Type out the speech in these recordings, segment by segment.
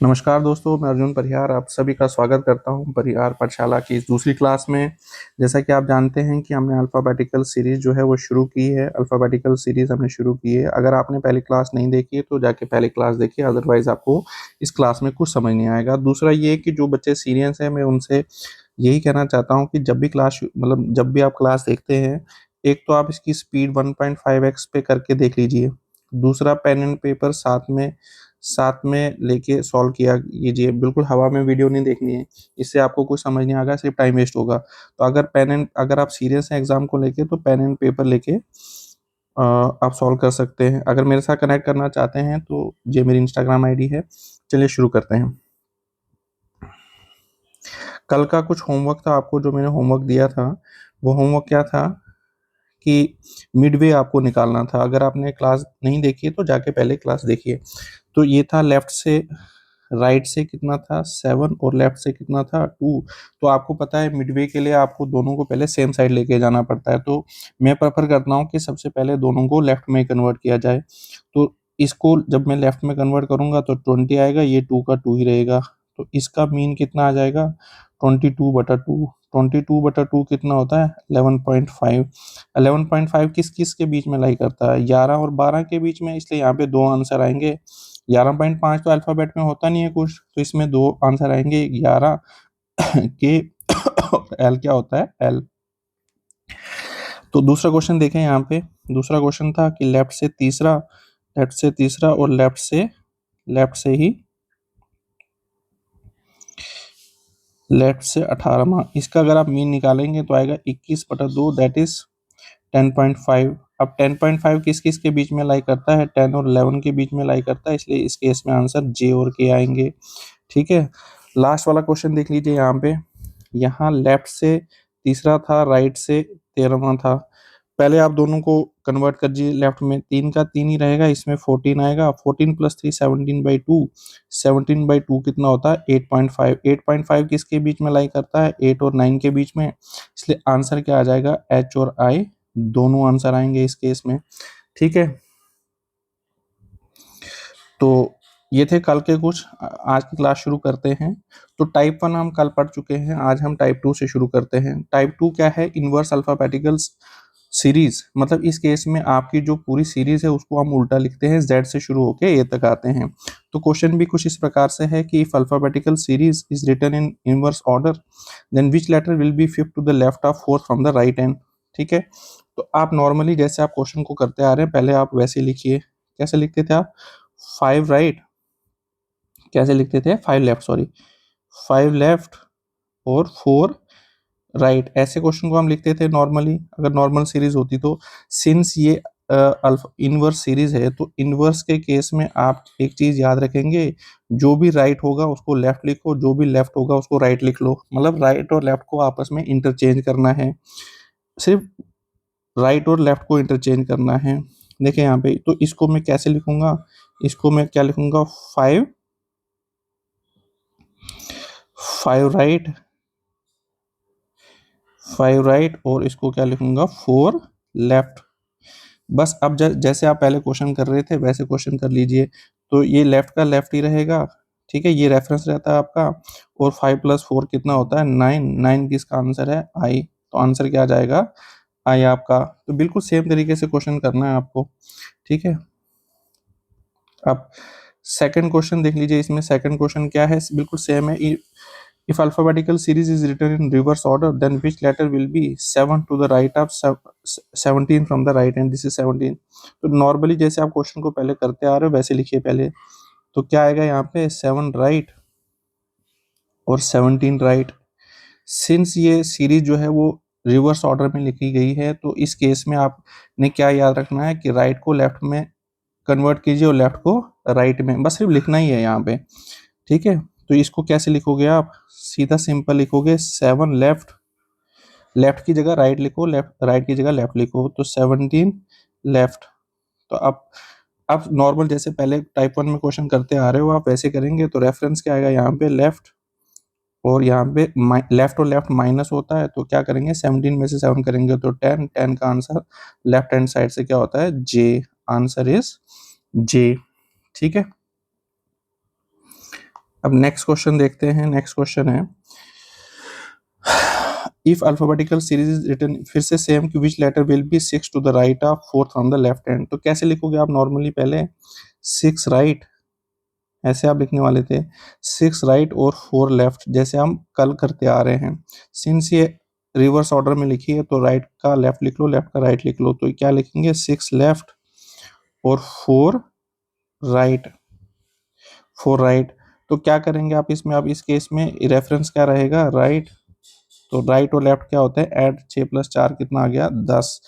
नमस्कार दोस्तों, मैं अर्जुन परिहार आप सभी का स्वागत करता हूं परिहार पाठशाला की इस दूसरी क्लास में। जैसा कि आप जानते हैं कि हमने अल्फ़ाबेटिकल सीरीज़ जो है वो शुरू की है। अल्फ़ाबेटिकल सीरीज़ हमने शुरू की है। अगर आपने पहली क्लास नहीं देखी है तो जाके पहली क्लास देखिए, अदरवाइज़ आपको इस क्लास में कुछ समझ नहीं आएगा। दूसरा ये कि जो बच्चे सीरियस हैं, मैं उनसे यही कहना चाहता हूँ कि जब भी जब भी आप क्लास देखते हैं, एक तो आप इसकी स्पीड 1.5x पे करके देख लीजिए। दूसरा, पेन एंड पेपर साथ में लेके सॉल्व किया कीजिए। बिल्कुल हवा में वीडियो नहीं देखनी है, इससे आपको कुछ समझ नहीं आएगा, सिर्फ टाइम वेस्ट होगा। तो अगर आप सीरियस हैं एग्जाम को लेके तो पेन एंड पेपर लेके आप सॉल्व कर सकते हैं। अगर मेरे साथ कनेक्ट करना चाहते हैं तो ये मेरी इंस्टाग्राम आईडी है। चलिए शुरू करते हैं। कल का कुछ होमवर्क था आपको, जो मैंने होमवर्क दिया था वो होमवर्क क्या था कि मिडवे आपको निकालना था। अगर आपने क्लास नहीं देखी है तो जाके पहले क्लास देखिए। तो ये था लेफ्ट से राइट से कितना था 7 और लेफ्ट से कितना था 2। तो आपको पता है मिडवे के लिए आपको दोनों को पहले सेम साइड लेके जाना पड़ता है। तो मैं प्रेफर करता हूँ कि सबसे पहले दोनों को लेफ्ट में कन्वर्ट किया जाए। तो इसको जब मैं लेफ्ट में कन्वर्ट करूंगा तो 20 आएगा, ये 2 का 2 ही रहेगा। तो इसका मीन कितना आ जाएगा 22/2। 22/2 कितना होता है 11.5। 11.5 किस किस के बीच में लाई करता है 11 और 12 के बीच में, इसलिए यहाँ पे दो आंसर आएंगे। 11.5 तो अल्फाबेट में होता नहीं है कुछ, तो इसमें दो आंसर आएंगे 11 के एल क्या होता है एल। तो दूसरा क्वेश्चन देखें यहाँ पे। दूसरा क्वेश्चन था कि लेफ्ट से तीसरा और लेफ्ट से 18वां। इसका अगर आप मीन निकालेंगे तो आएगा 21/2, दैट इज 10.5। अब 10.5 किस किस के बीच में लाई करता है 10 और 11 के बीच में लाई करता है, इसलिए इस केस में आंसर जे और के आएंगे। ठीक है, लास्ट वाला क्वेश्चन देख लीजिए यहाँ पे। यहाँ लेफ्ट से तीसरा था, राइट से 13वां था। पहले आप दोनों को कन्वर्ट कर दीजिए लेफ्ट में, 3 का 3 ही रहेगा, इसमें 14 आएगा। 14 + 3 17/2। 17/2 कितना होता है 8.5। 8.5 किसके बीच में लाई करता है 8 और 9 के बीच में, इसलिए आंसर क्या आ जाएगा एच और आई दोनों आंसर आएंगे इस केस में। ठीक है, तो ये थे कल के कुछ। आज की क्लास शुरू करते हैं। तो टाइप 1 हम कल पढ़ चुके हैं, आज हम टाइप 2 से शुरू करते हैं। टाइप 2 क्या है इनवर्स अल्फाबेटिकल सीरीज। मतलब इस केस में आपकी जो पूरी सीरीज है उसको हम उल्टा लिखते हैं, जेड से शुरू होके ए तक आते हैं। तो क्वेश्चन भी कुछ इस प्रकार से है कि if alphabetical series is written in inverse order then which letter will be fifth to the left of fourth from the right hand. ठीक है, तो आप नॉर्मली जैसे आप क्वेश्चन को करते आ रहे हैं पहले आप वैसे लिखिए। कैसे लिखते थे आप 5 राइट, कैसे लिखते थे 5 लेफ्ट, सॉरी 5 लेफ्ट और 4 राइट, ऐसे क्वेश्चन को हम लिखते थे नॉर्मली अगर नॉर्मल सीरीज होती तो। सिंस ये अल्फा इनवर्स सीरीज है तो इनवर्स के केस में आप एक चीज याद रखेंगे, जो भी राइट होगा उसको लेफ्ट लिखो, जो भी लेफ्ट होगा उसको राइट लिख लो। मतलब राइट और लेफ्ट को आपस में इंटरचेंज करना है, सिर्फ राइट और लेफ्ट को इंटरचेंज करना है। देखिए यहाँ पे, तो इसको मैं कैसे लिखूंगा, इसको मैं क्या लिखूंगा 5 राइट, 5 राइट और इसको क्या लिखूंगा 4 लेफ्ट। बस अब जैसे आप पहले क्वेश्चन कर रहे थे वैसे क्वेश्चन कर लीजिए। तो ये लेफ्ट का लेफ्ट ही रहेगा। ठीक है, ये रेफरेंस रहता है आपका। और 5 + 4 कितना होता है 9। 9 किसका आंसर है आई, तो आंसर क्या आ जाएगा आई आपका। तो बिल्कुल सेम तरीके से क्वेश्चन करना है आपको। ठीक है, अब सेकंड क्वेश्चन देख लीजिए। इसमें सेकंड क्वेश्चन क्या है, बिल्कुल सेम है। If alphabetical series is written in reverse order, then which letter will be 7 to the right of 17 from the right hand? This is 17। तो नॉर्मली जैसे आप क्वेश्चन को पहले करते आ रहे हो वैसे लिखिए पहले। तो क्या आएगा यहाँ पे 7 राइट और 17 राइट। सिंस ये सीरीज जो है वो रिवर्स ऑर्डर में लिखी गई है तो इस केस में आपने क्या याद रखना है कि राइट को लेफ्ट में कन्वर्ट कीजिए और लेफ्ट को राइट में, बस सिर्फ लिखना ही है यहाँ पे। ठीक है, तो इसको कैसे लिखोगे आप, सीधा सिंपल लिखोगे 7 लेफ्ट, लेफ्ट की जगह राइट लिखो, लेफ्ट राइट की जगह लेफ्ट लिखो, तो 17 लेफ्ट। तो आप नॉर्मल जैसे पहले टाइप 1 में क्वेश्चन करते आ रहे हो आप वैसे करेंगे। तो रेफरेंस क्या आएगा यहाँ पे लेफ्ट, और यहाँ पे लेफ्ट और लेफ्ट माइनस होता है तो क्या करेंगे 17 में से 7 करेंगे तो 10। 10 का आंसर लेफ्ट हैंड साइड से क्या होता है जे, आंसर इज जे। ठीक है, अब नेक्स्ट क्वेश्चन देखते हैं। नेक्स्ट क्वेश्चन है if alphabetical series is written, फिर से सेम कि which letter will be 6 to the right of 4 from the left hand. तो कैसे लिखोगे आप नॉर्मली, पहले 6 राइट ऐसे आप लिखने वाले थे, 6 राइट और 4 लेफ्ट जैसे हम कल करते आ रहे हैं। सिंस ये रिवर्स ऑर्डर में लिखी है तो राइट का लेफ्ट लिख लो, लेफ्ट का राइट लिख लो। तो क्या लिखेंगे, 6 लेफ्ट और 4 राइट, 4 राइट। तो क्या करेंगे आप इसमें, अब इस केस में रेफरेंस क्या रहेगा, राइट। तो राइट और लेफ्ट क्या होता है, ऐड 6 + 4 कितना आ गया, 10।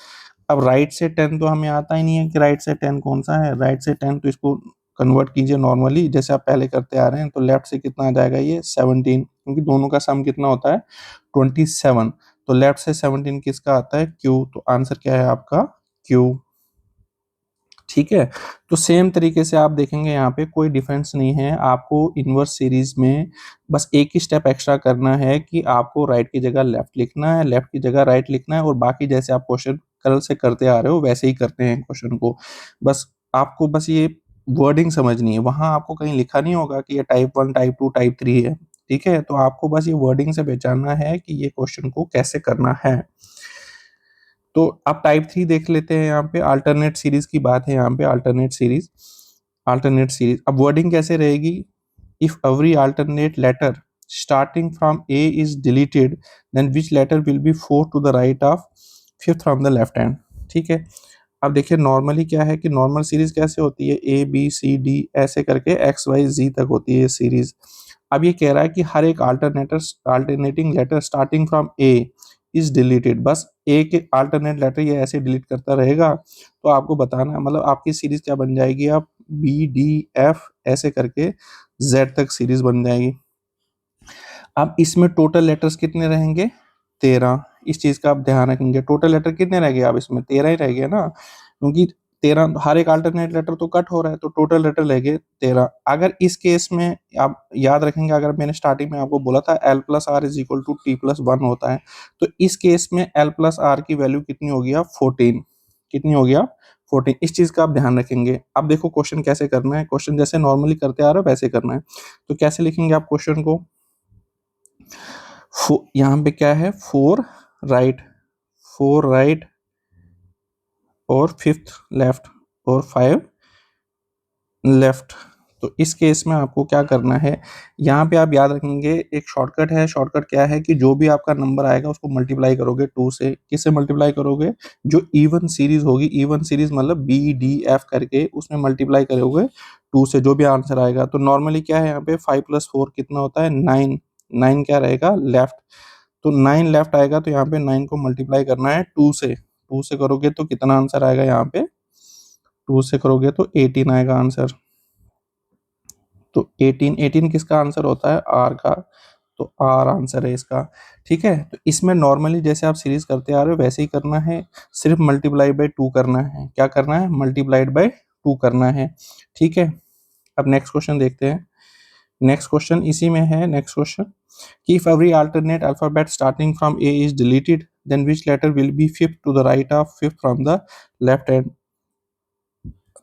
अब राइट से 10 तो हमें आता ही नहीं है कि राइट से 10 कौन सा है, राइट से 10 तो इसको कन्वर्ट कीजिए नॉर्मली जैसे आप पहले करते आ रहे हैं। तो लेफ्ट से कितना आ जाएगा, ये 17, क्योंकि दोनों का सम कितना होता है 27। तो लेफ्ट से 17 किसका आता है, क्यू। तो आंसर क्या है आपका, क्यू। ठीक है। तो सेम तरीके से आप देखेंगे यहाँ पे कोई डिफरेंस नहीं है। आपको इनवर्स सीरीज में बस एक ही स्टेप एक्स्ट्रा करना है कि आपको राइट की जगह लेफ्ट लिखना है, लेफ्ट की जगह राइट लिखना है, और बाकी जैसे आप क्वेश्चन कल से करते आ रहे हो वैसे ही करते हैं क्वेश्चन को। बस आपको बस ये वर्डिंग समझनी है, वहां आपको कहीं लिखा नहीं होगा कि ये टाइप 1, टाइप 2, टाइप 3 है। ठीक है, तो आपको बस ये वर्डिंग से पहचानना है कि ये क्वेश्चन को कैसे करना है। तो आप टाइप 3 देख लेते हैं, यहाँ पे अल्टरनेट सीरीज की बात है, यहाँ पे अल्टरनेट सीरीज, अल्टरनेट सीरीज। अब वर्डिंग कैसे रहेगी, if every alternate letter starting from A is deleted then which letter will be 4 to the right of 5th from the left hand. ठीक है। अब देखिए नॉर्मली क्या है कि नॉर्मल सीरीज कैसे होती है, ए बी सी डी ऐसे करके एक्स वाई जी तक होती है सीरीज। अब ये कह रहा है कि हर एक alternating letter starting from A is deleted, बस ए के अल्टरनेट लेटर ये ऐसे डिलीट करता रहेगा। तो आपको बताना है, मतलब आपकी सीरीज क्या बन जाएगी, आप बी डी एफ ऐसे करके जेड तक सीरीज बन जाएगी। अब इसमें टोटल लेटर्स कितने रहेंगे, 13। इस चीज का आप ध्यान रखेंगे, टोटल लेटर कितने रह गए, आप इसमें 13 ही रह गए ना, क्योंकि 13 हर एक अल्टरनेट लेटर तो कट हो रहा है, तो टोटल लेटर रह गए 13। अगर इस केस में आप याद रखेंगे, अगर मैंने स्टार्टिंग में आपको बोला था L plus R is equal to T plus 1 होता है, तो इस केस में एल प्लस आर की वैल्यू कितनी होगी, आप 14, कितनी होगी आप 14। इस चीज का आप ध्यान रखेंगे। अब देखो क्वेश्चन कैसे करना है, क्वेश्चन जैसे नॉर्मली करते आ रहे हो वैसे करना है। तो कैसे लिखेंगे आप क्वेश्चन को, यहाँ पे क्या है, 4 राइट, 4 राइट और 5th लेफ्ट और 5 लेफ्ट। तो इस केस में आपको क्या करना है, यहाँ पे आप याद रखेंगे एक शॉर्टकट है। शॉर्टकट क्या है कि जो भी आपका नंबर आएगा उसको मल्टीप्लाई करोगे 2 से। किससे मल्टीप्लाई करोगे, जो इवन सीरीज होगी, इवन सीरीज मतलब बी डी एफ करके उसमें मल्टीप्लाई करोगे 2 से, जो भी आंसर आएगा। तो नॉर्मली क्या है यहाँ पे 5 + 4 कितना होता है 9, 9 क्या रहेगा लेफ्ट। तो 9 लेफ्ट आएगा, तो यहाँ पे 9 को मल्टीप्लाई करना है 2 से, 2 से करोगे तो कितना आंसर आएगा, यहाँ पे 2 से करोगे तो 18 आएगा आंसर। तो 18, 18 किसका आंसर होता है, आर का। तो आर आंसर है इसका। ठीक है। तो इसमें नॉर्मली जैसे आप सीरीज करते आ रहे हो वैसे ही करना है, सिर्फ मल्टीप्लाई बाय 2 करना है। क्या करना है, मल्टीप्लाइड बाय 2 करना है। ठीक है। अब नेक्स्ट क्वेश्चन देखते हैं। नेक्स्ट क्वेश्चन इसी में है। नेक्स्ट क्वेश्चन कि if every alternate alphabet starting from A is deleted, then which letter will be fifth to the right of fifth from the left hand।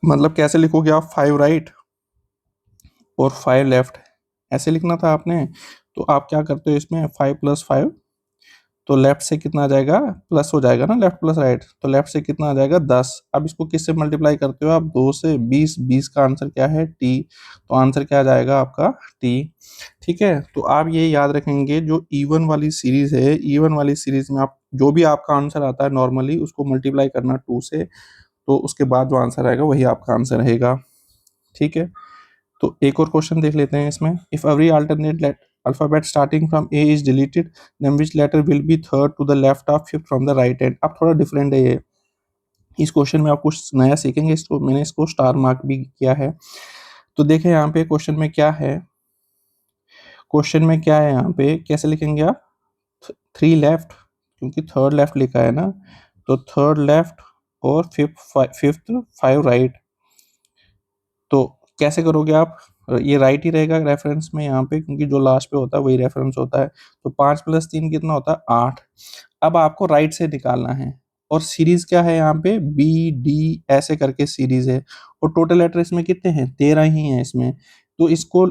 मतलब कैसे लिखोगे आप, 5 राइट और 5 लेफ्ट ऐसे लिखना था आपने। तो आप क्या करते हो इसमें, 5 + 5, तो लेफ्ट से कितना आ जाएगा, प्लस हो जाएगा ना, लेफ्ट प्लस राइट, तो लेफ्ट से कितना आ जाएगा 10। अब इसको किससे मल्टीप्लाई करते हो आप, 2 से, 20, 20 का आंसर क्या है टी। तो आंसर क्या आ जाएगा आपका टी। ठीक है। तो आप ये याद रखेंगे, जो इवन वाली सीरीज है, इवन वाली सीरीज में आप जो भी आपका आंसर आता है नॉर्मली उसको मल्टीप्लाई करना 2 से, तो उसके बाद जो आंसर आएगा वही आपका आंसर रहेगा। ठीक है। तो एक और क्वेश्चन देख लेते हैं इसमें, if every alternate alphabet starting from A is deleted then which letter will be third to the left of fifth from the right hand. अब थोड़ा डिफरेंट है ये, इस क्वेश्चन में आप कुछ नया सीखेंगे। इसको मैंने इसको स्टार मार्क भी किया है। तो देखें यहाँ पे क्वेश्चन में क्या है, क्वेश्चन में क्या है, यहाँ पे कैसे लिखेंगे आप, 3 लेफ्ट, क्योंकि थर्ड लेफ्ट लिखा है ना, तो थर्ड लेफ्ट और फिफ्थ 5 राइट। तो कैसे करोगे आप, ये राइट ही रहेगा रेफरेंस में यहाँ पे, क्योंकि जो लास्ट पे होता है वही रेफरेंस होता है। तो 5 + 3 कितना होता है 8। अब आपको राइट से निकालना है, और सीरीज क्या है यहाँ पे, बी डी ऐसे करके सीरीज है, और टोटल लेटर इसमें कितने हैं, 13 ही हैं इसमें। तो इसको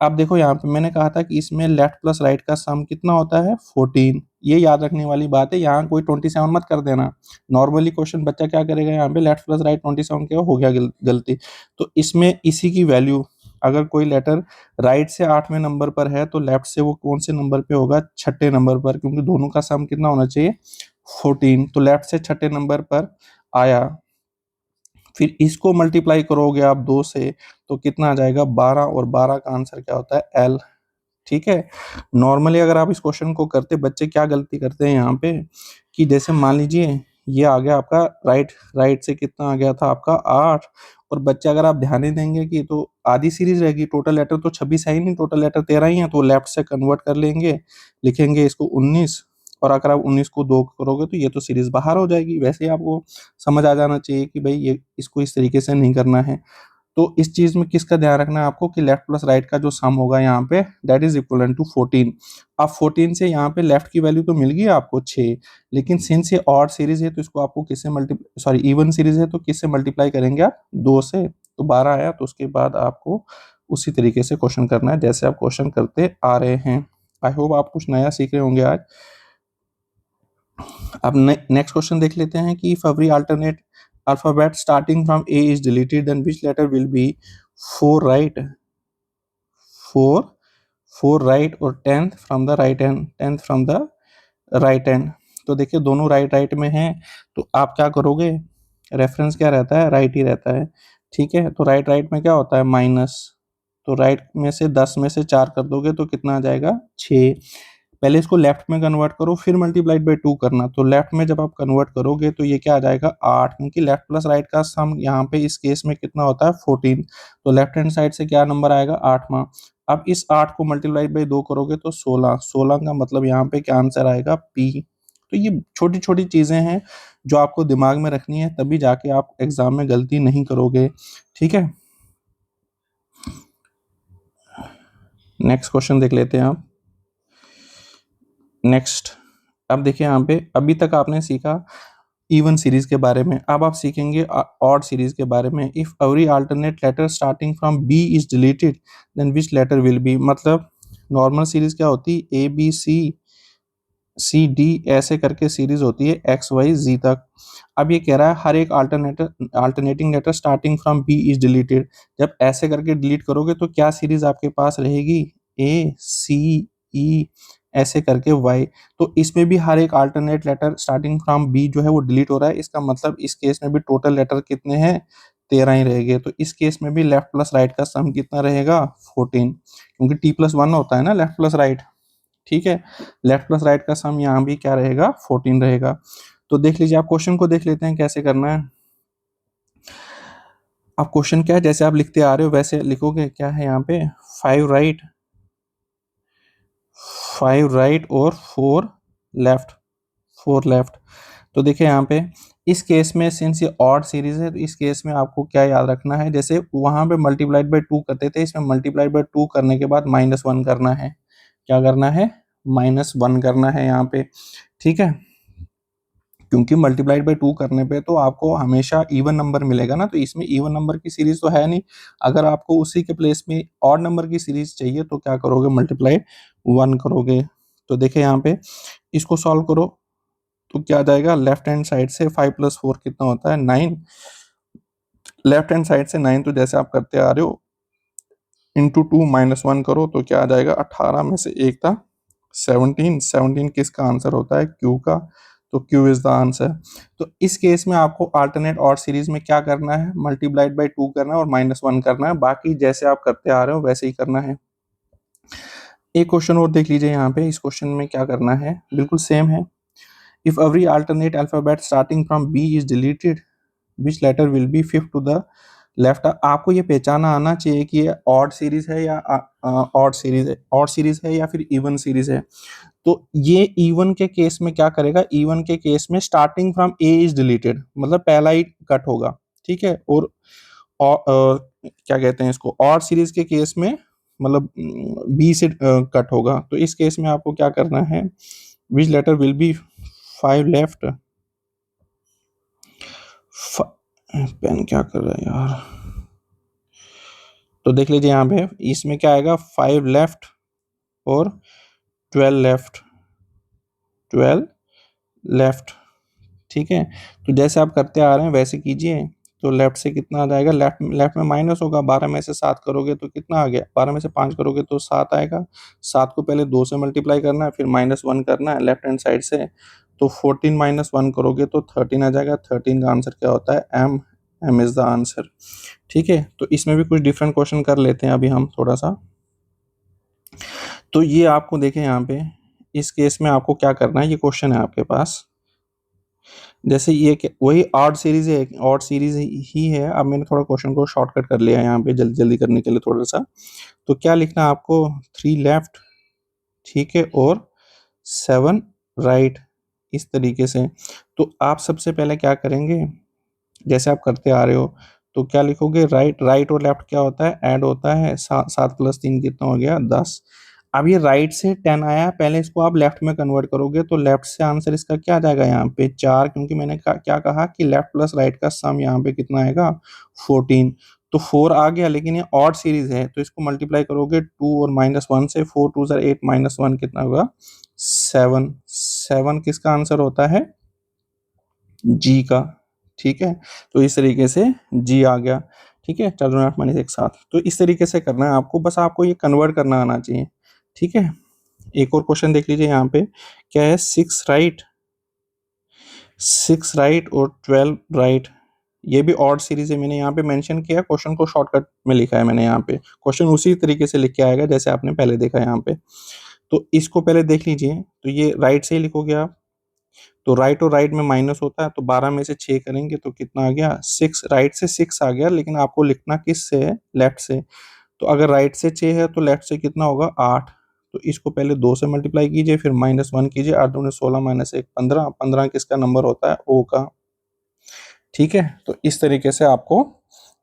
अब देखो यहाँ पे मैंने कहा था कि इसमें लेफ्ट प्लस राइट का सम कितना होता है 14। ये याद रखने वाली बात है, यहाँ कोई 27 मत कर देना। नॉर्मली क्वेश्चन बच्चा क्या करेगा, यहाँ पे लेफ्ट प्लस राइट 27 क्या हो गया गलती। तो इसमें इसी की वैल्यू, अगर कोई लेटर राइट से 8वें नंबर पर है तो लेफ्ट से वो कौन से नंबर पे होगा, 6ठे नंबर पर, क्योंकि दोनों का सम कितना होना चाहिए 14। तो लेफ्ट से 6ठे नंबर पर आया, फिर इसको मल्टीप्लाई करोगे आप 2 से तो कितना आ जाएगा 12, और 12 का आंसर क्या होता है एल। ठीक है। नॉर्मली अगर आप इस क्वेश्चन को करते, बच्चे क्या गलती करते हैं यहाँ पे कि जैसे मान लीजिए ये आ गया आपका राइट, राइट से कितना आ गया था आपका 8, और बच्चे अगर आप ध्यान नहीं देंगे कि तो आधी सीरीज रहेगी, टोटल लेटर तो 26 है ही नहीं, टोटल लेटर 13 ही है, तो लेफ्ट से कन्वर्ट कर लेंगे, लिखेंगे इसको 19, और अगर आप 19 को 2 करोगे तो ये तो सीरीज बाहर हो जाएगी। वैसे ही आपको समझ आ जाना चाहिए कि भाई ये इसको इस तरीके से नहीं करना है। तो इस चीज में किसका ध्यान रखना है आपको कि लेफ्ट प्लस राइट का जो सम होगा यहाँ पे दैट इज इक्वल टू 14। अब 14 से यहाँ पे लेफ्ट की वैल्यू तो मिल गई आपको 6, लेकिन सिंस ये ऑड सीरीज है तो इसको आपको किससे मल्टी सॉरी इवन सीरीज है तो किससे मल्टीप्लाई करेंगे आप 2 से, तो 12 आया। तो उसके बाद आपको उसी तरीके से क्वेश्चन करना है जैसे आप क्वेश्चन करते आ रहे हैं। आई होप आप कुछ नया सीख रहे होंगे आज। अब नेक्स्ट क्वेश्चन देख लेते हैं कि if every alternate alphabet starting from A is deleted then which letter will be 4 right, 4 4 right और 10th from the right hand, 10th from the right hand. तो देखिए दोनों राइट राइट में हैं, तो आप क्या करोगे, रेफरेंस क्या रहता है राइट ही रहता है। ठीक है, तो राइट राइट में क्या होता है माइनस, तो राइट में से 10 में से 4 कर दोगे तो कितना आ जाएगा 6। पहले इसको लेफ्ट में कन्वर्ट करो फिर मल्टीप्लाइड बाई 2 करना, तो लेफ्ट में जब आप कन्वर्ट करोगे तो ये क्या आ जाएगा 8, क्योंकि लेफ्ट प्लस राइट का सम यहाँ पे इस केस में कितना होता है 14। तो लेफ्ट हैंड साइड से क्या नंबर आएगा 8वां। अब इस 8 को मल्टीप्लाइड बाई 2 करोगे तो 16, 16 का मतलब यहाँ पे क्या आंसर आएगा पी। तो ये छोटी छोटी चीजें हैं जो आपको दिमाग में रखनी है, तभी जाके आप एग्जाम में गलती नहीं करोगे। ठीक है, नेक्स्ट क्वेश्चन देख लेते हैं आप। नेक्स्ट, अब देखिए यहाँ पे अभी तक आपने सीखा इवन सीरीज के बारे में, अब आप सीखेंगे ऑड सीरीज के बारे में। If every alternate letter starting from B is deleted then which letter will be, मतलब नॉर्मल सीरीज क्या होती है A B C C D ऐसे करके सीरीज होती है एक्स वाई जी तक। अब ये कह रहा है हर एक alternating letter starting from B is deleted, जब ऐसे करके डिलीट करोगे तो क्या सीरीज आपके पास रहेगी ए सी ई ऐसे करके वाई। तो इसमें भी हर एक alternate letter starting from B जो है वो डिलीट हो रहा है, इसका मतलब इस केस में भी टोटल लेटर कितने हैं 13 ही रहेंगे। तो इस केस में भी लेफ्ट प्लस राइट का सम कितना रहेगा 14, क्योंकि टी प्लस वन होता है ना लेफ्ट प्लस राइट। ठीक है, लेफ्ट प्लस राइट का सम यहाँ भी क्या रहेगा 14 रहेगा। तो देख लीजिए, आप क्वेश्चन को देख लेते हैं कैसे करना है। अब क्वेश्चन क्या है, जैसे आप लिखते आ रहे हो वैसे लिखोगे। क्या है यहाँ पे 5 राइट, 5 राइट और 4 लेफ्ट, 4 लेफ्ट। तो देखिए यहाँ पे इस केस में सिंस ये ऑड सीरीज है तो इस केस में आपको क्या याद रखना है, जैसे वहां पे मल्टीप्लाइड बाई 2 करते थे, इसमें मल्टीप्लाइड बाई 2 करने के बाद -1 करना है। क्या करना है -1 करना है यहाँ पे। ठीक है, क्योंकि मल्टीप्लाइड बाई 2 करने पे तो आपको हमेशा इवन नंबर मिलेगा ना, तो इसमें इवन नंबर की सीरीज तो है नहीं। अगर आपको उसी के प्लेस में ऑड नंबर की सीरीज चाहिए तो क्या करोगे मल्टीप्लाई 1 करोगे। तो देखिए यहाँ पे इसको सॉल्व करो तो क्या आ जाएगा, लेफ्ट हैंड साइड से 5 + 4 कितना होता है 9, लेफ्ट हैंड साइड से 9 तो जैसे आप करते आ रहे हो इंटू 2 -1 करो तो क्या आ जाएगा 18 में से एक था 17, 17 किसका आंसर होता है क्यू का, तो क्यू इज द आंसर। तो इस केस में आपको अल्टरनेट और सीरीज में क्या करना है मल्टीप्लाइड बाई 2 करना है और -1 करना है, बाकी जैसे आप करते आ रहे हो वैसे ही करना है। एक क्वेश्चन और देख लीजिए यहाँ पे, इस क्वेश्चन में क्या करना है बिल्कुल सेम है। If every alternate alphabet starting from B is deleted which letter will be fifth to the left. आपको ये पहचाना आना चाहिए कि ये ऑड सीरीज है या ऑड सीरीज है या फिर इवन सीरीज है। तो ये इवन के केस में क्या करेगा, इवन के केस में starting from A is deleted, मतलब पहला ही कट होगा। ठीक है, क्या कहते हैं इसको ऑड सीरीज के केस में मतलब बी से कट होगा। तो इस केस में आपको क्या करना है, which letter will be 5 left, pen क्या कर रहा है यार, तो देख लीजिए यहाँ पे इसमें क्या आएगा, 5 लेफ्ट और 12 लेफ्ट, 12 लेफ्ट। ठीक है, तो जैसे आप करते आ रहे हैं वैसे कीजिए। तो लेफ्ट से कितना आ जाएगा, लेफ्ट लेफ्ट में माइनस होगा, 12 में से 7 करोगे तो कितना आ गया, 12 में से 5 करोगे तो 7 आएगा। 7 को पहले 2 से मल्टीप्लाई करना है, फिर -1 करना है लेफ्ट हैंड साइड से। तो 14 -1 करोगे तो 13 आ जाएगा। 13 का आंसर क्या होता है, M. M is the answer. ठीक है, तो इसमें भी कुछ डिफरेंट क्वेश्चन कर लेते हैं अभी हम थोड़ा सा। तो ये आपको देखें यहाँ पे, इस केस में आपको क्या करना है, ये क्वेश्चन है आपके पास। जैसे ये वही ऑड सीरीज है, ऑड सीरीज ही है। अब मैंने थोड़ा क्वेश्चन को शॉर्टकट कर लिया है यहाँ पे जल्दी जल्दी करने के लिए थोड़ा सा। तो क्या लिखना है आपको, 3 लेफ्ट, ठीक है, और 7 राइट, इस तरीके से। तो आप सबसे पहले क्या करेंगे, जैसे आप करते आ रहे हो, तो क्या लिखोगे, राइट, राइट और लेफ्ट क्या होता है, ऐड होता है। 7 7 + 3 कितना हो गया, 10। अब ये राइट से 10 आया, पहले इसको आप लेफ्ट में कन्वर्ट करोगे तो लेफ्ट से आंसर इसका क्या आ जाएगा यहाँ पे, 4, क्योंकि मैंने क्या कहा कि लेफ्ट प्लस राइट का सम यहाँ पे कितना आएगा, 14। तो 4 आ गया, लेकिन ये ऑड सीरीज है तो इसको मल्टीप्लाई करोगे 2 और -1 से, 4 2 8, -1 कितना होगा, 7। 7 किसका आंसर होता है, जी का। ठीक है, तो इस तरीके से जी आ गया। ठीक है, 4 8 -1 एक साथ। तो इस तरीके से करना है आपको, बस आपको ये कन्वर्ट करना आना चाहिए। ठीक है, एक और क्वेश्चन देख लीजिए यहाँ पे, क्या है, 6 राइट, 6 राइट और 12 राइट। ये भी ऑड सीरीज है, मैंने यहाँ पे मेंशन किया, क्वेश्चन को शॉर्टकट में लिखा है मैंने यहाँ पे। क्वेश्चन उसी तरीके से लिख के आएगा जैसे आपने पहले देखा यहाँ पे। तो इसको पहले देख लीजिए, तो ये राइट से ही लिखोगे आप। तो राइट और राइट में माइनस होता है, तो 12 में से 6 करेंगे तो कितना आ गया, 6। राइट से 6 आ गया, लेकिन आपको लिखना किस से है, लेफ्ट से। तो अगर राइट से 6 है तो लेफ्ट से कितना होगा, 8। तो इसको पहले 2 से मल्टीप्लाई कीजिए, फिर -1 कीजिए, 8 दूनी 16 -1 15। 15 किसका नंबर होता है, ओ का। ठीक है, तो इस तरीके से आपको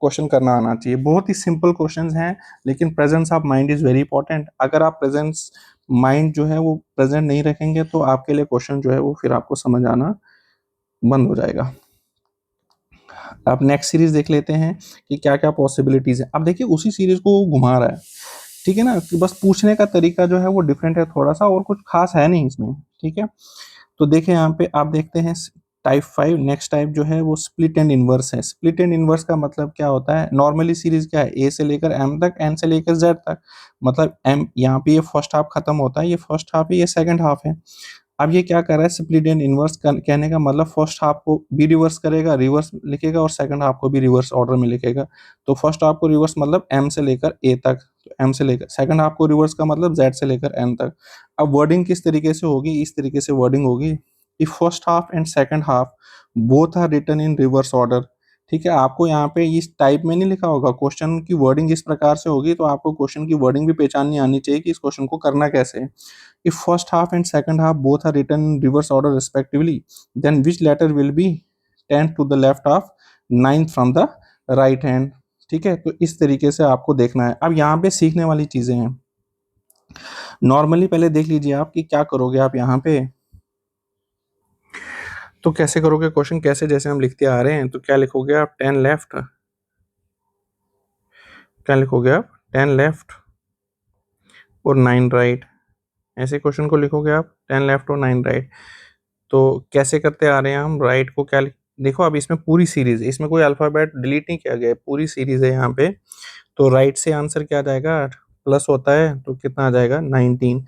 क्वेश्चन करना आना चाहिए। बहुत ही सिंपल क्वेश्चंस हैं, लेकिन presence of mind is very important. अगर आप प्रेजेंस माइंड जो है वो प्रेजेंट नहीं रखेंगे तो आपके लिए क्वेश्चन जो है वो फिर आपको समझ आना बंद हो जाएगा। अब नेक्स्ट सीरीज देख लेते हैं कि क्या क्या पॉसिबिलिटीज है। अब देखिए उसी सीरीज को वो घुमा रहा है, ठीक है ना, कि बस पूछने का तरीका जो है वो डिफरेंट है थोड़ा सा, और कुछ खास है नहीं इसमें। ठीक है, तो देखिए यहाँ पे आप देखते हैं टाइप 5, नेक्स्ट टाइप जो है वो स्प्लिट एंड इनवर्स है। स्प्लिट एंड इनवर्स का मतलब क्या होता है, नॉर्मली सीरीज क्या है, ए से लेकर एम तक, एन से लेकर जेड तक। मतलब एम यहाँ पे ये फर्स्ट हाफ खत्म होता है, ये फर्स्ट हाफ है, ये सेकंड हाफ है। अब ये क्या कर रहा है, स्प्लिट एंड इनवर्स कहने का मतलब फर्स्ट हाफ को भी रिवर्स करेगा, रिवर्स लिखेगा, और सेकंड हाफ को भी रिवर्स ऑर्डर में लिखेगा। तो फर्स्ट हाफ को रिवर्स मतलब एम से लेकर ए तक, तो एम से लेकर, सेकंड हाफ को रिवर्स का मतलब जेड से लेकर एन तक। अब वर्डिंग किस तरीके से होगी, इस तरीके से वर्डिंग होगी, if first half and second half both are written in reverse order। ठीक है, आपको यहाँ पे इस टाइप में नहीं लिखा होगा, क्वेश्चन की वर्डिंग इस प्रकार से होगी, तो आपको क्वेश्चन की वर्डिंग भी पहचाननी आनी चाहिए कि इस क्वेश्चन को करना कैसे है। If first half and second half both are written in reverse order respectively, then which letter will be 10th to the left of 9th from the right hand। ठीक है, तो इस तरीके से आपको देखना है। अब यहाँ पे सीखने वाली चीजें हैं। नॉर्मली पहले देख लीजिए आप कि क्या करोगे आप यहाँ पे। तो कैसे करोगे क्वेश्चन, कैसे, जैसे हम लिखते आ रहे हैं, तो क्या लिखोगे आप, 10 लेफ्ट, क्या लिखोगे आप, 10 लेफ्ट और 9 राइट। ऐसे क्वेश्चन को लिखोगे आप, 10 लेफ्ट और 9 राइट। तो कैसे करते आ रहे हैं हम, राइट को क्या देखो, अब इसमें पूरी सीरीज है, इसमें कोई अल्फाबेट डिलीट नहीं किया गया है, पूरी सीरीज है यहाँ पे। तो राइट से आंसर क्या आ जाएगा, प्लस होता है तो कितना आ जाएगा, 19।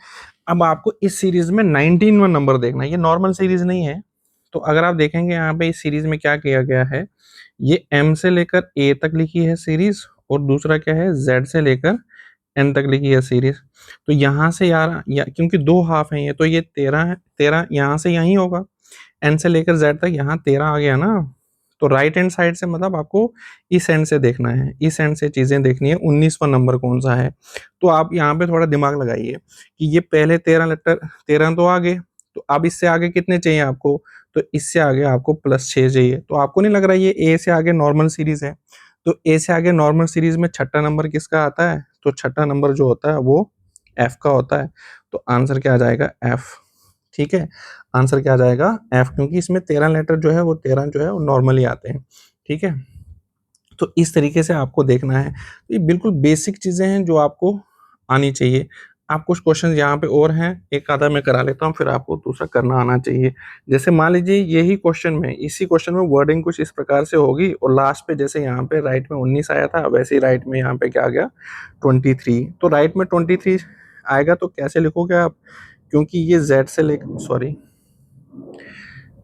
अब आपको इस सीरीज में 19वां नंबर देखना है, ये नॉर्मल सीरीज नहीं है। तो अगर आप देखेंगे यहाँ पे इस सीरीज में क्या किया गया है, ये एम से लेकर ए तक लिखी है सीरीज, और दूसरा क्या है, जेड से लेकर एन तक लिखी है सीरीज। तो यहाँ से यार क्योंकि 2 हाफ है ये, तो ये 13 है, 13 यहाँ से यहीं होगा, एन से लेकर जेड तक, यहाँ 13 आ गया ना। तो राइट हैंड साइड से मतलब आपको इस एंड से देखना है, इस एंड से चीजें देखनी है, 19वां नंबर कौन सा है। तो आप यहाँ पे थोड़ा दिमाग लगाइए कि ये पहले 13 लेटर, 13 तो आ गए, तो अब इससे आगे कितने चाहिए आपको, तो इससे आगे आपको +6 चाहिए। तो आपको नहीं लग रहा ये ए से आगे नॉर्मल सीरीज है, तो ए से आगे नॉर्मल सीरीज में छठा नंबर किसका आता है, तो छठा नंबर जो होता है वो एफ का होता है। तो आंसर क्या आ जाएगा, एफ। ठीक है, आंसर क्या आ जाएगा, एफ, क्योंकि इसमें 13 लेटर जो है वो 13 जो है वो नॉर्मली आते हैं। ठीक है, तो इस तरीके से आपको देखना है। ये बिल्कुल बेसिक चीज़ें हैं जो आपको आनी चाहिए। आप कुछ क्वेश्चन यहाँ पे और हैं, एक आधा मैं करा लेता हूँ, फिर आपको दूसरा करना आना चाहिए। जैसे मान लीजिए यही क्वेश्चन में, इसी क्वेश्चन में वर्डिंग कुछ इस प्रकार से होगी और लास्ट पे जैसे यहाँ पे राइट में 19 आया था, वैसे ही राइट में यहाँ पे क्या आ गया 23। तो राइट में 23 आएगा तो कैसे लिखोगे आप? क्योंकि ये Z से लेकर सॉरी